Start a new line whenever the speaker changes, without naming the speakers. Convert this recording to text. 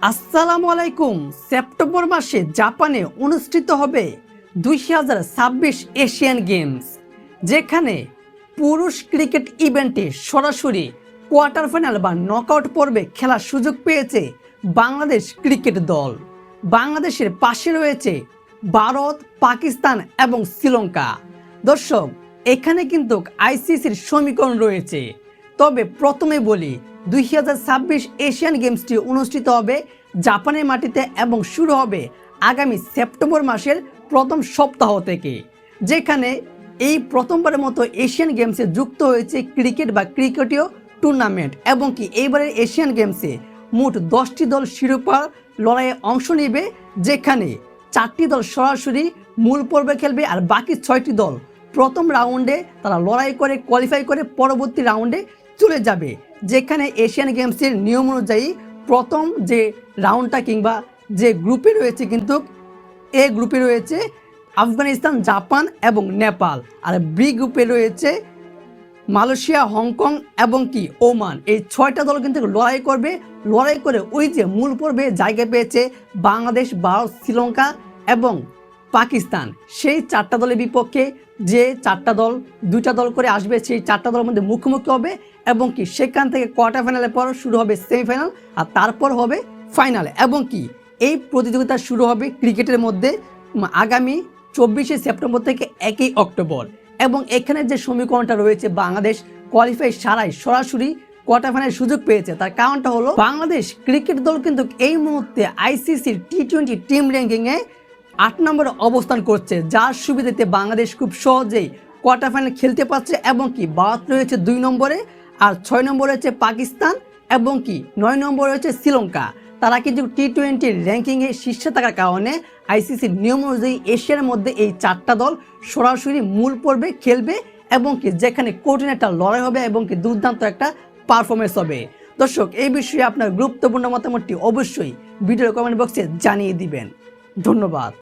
আসসালামু আলাইকুম। সেপ্টেম্বর মাসে জাপানে অনুষ্ঠিত হবে 2026 এশিয়ান গেমস, যেখানে পুরুষ ক্রিকেট ইভেন্টে সরাসরি কোয়ার্টার ফাইনাল বা নকআউট পর্বে খেলার সুযোগ পেয়েছে বাংলাদেশ ক্রিকেট দল। বাংলাদেশের পাশে রয়েছে ভারত, পাকিস্তান এবং শ্রীলঙ্কা। দর্শক, এখানে কিন্তু আইসিসির সমীকরণ রয়েছে। তবে প্রথমে বলি, 2026 এশিয়ান গেমসটি অনুষ্ঠিত হবে জাপানের মাটিতে এবং শুরু হবে আগামী সেপ্টেম্বর মাসের প্রথম সপ্তাহ থেকে, যেখানে এই প্রথমবারের মতো এশিয়ান গেমসে যুক্ত হয়েছে ক্রিকেট বা ক্রিকেটীয় টুর্নামেন্ট। এবং কি এইবারের এশিয়ান গেমসে মোট 10টি দল শিরোপা লড়াইয়ে অংশ নেবে, যেখানে 4টি দল সরাসরি মূল পর্বে খেলবে আর বাকি 6টি দল প্রথম রাউন্ডে তারা লড়াই করে কোয়ালিফাই করে পরবর্তী রাউন্ডে চলে যাবে। যেখানে এশিয়ান গেমসের নিয়ম অনুযায়ী প্রথম যে রাউন্ডটা কিংবা যে গ্রুপে রয়েছে, কিন্তু এ গ্রুপে রয়েছে আফগানিস্তান, জাপান এবং নেপাল, আর বি গ্রুপে রয়েছে মালয়েশিয়া, হংকং এবং কি ওমান। এই 6টা দল কিন্তু লড়াই করবে। লড়াই করে ওই যে মূল পর্বে জায়গা পেয়েছে বাংলাদেশ, ভারত, শ্রীলঙ্কা এবং পাকিস্তান, সেই 4টা দলের বিপক্ষে যে 4টা দল 2টা দল করে আসবে, সেই 4টা দলের মধ্যে মুখোমুখি হবে। এবং কি সেখান থেকে কোয়ার্টার ফাইনালের পর শুরু হবে সেমিফাইনাল, আর তারপর হবে ফাইনাল। এবং কি এই প্রতিযোগিতা শুরু হবে ক্রিকেটের মধ্যে আগামী 24শে সেপ্টেম্বর থেকে 1 অক্টোবর। এবং এখানে যে সমীকরণটা রয়েছে, বাংলাদেশ কোয়ালিফাই ছাড়াই সরাসরি কোয়ার্টার ফাইনালের সুযোগ পেয়েছে, তার কারণটা হলো বাংলাদেশ ক্রিকেট দল কিন্তু এই মুহূর্তে আইসিসির টি20 টিম র্যাঙ্কিংয়ে 8 নম্বরে অবস্থান করছে, যার সুবিধাতে বাংলাদেশ খুব সহজেই কোয়ার্টার ফাইনাল খেলতে পারছে। এবং কি ভারত রয়েছে 2 নম্বরে, আর 6 নম্বরে রয়েছে পাকিস্তান এবং কি 9 নম্বরে রয়েছে শ্রীলঙ্কা। তারা কিন্তু টি20 র্যাঙ্কিংয়ে শীর্ষে থাকার কারণে আইসিসির নিয়ম অনুযায়ী এশিয়ার মধ্যে এই 4টা দল সরাসরি মূল পর্বে খেলবে, এবং কি যেখানে কঠিন একটা লড়াই হবে এবং কি দুর্দান্ত একটা পারফরমেন্স হবে। দর্শক, এই বিষয়ে আপনার গুরুত্বপূর্ণ মতামতটি অবশ্যই ভিডিওর কমেন্ট বক্সে জানিয়ে দিবেন। ধন্যবাদ।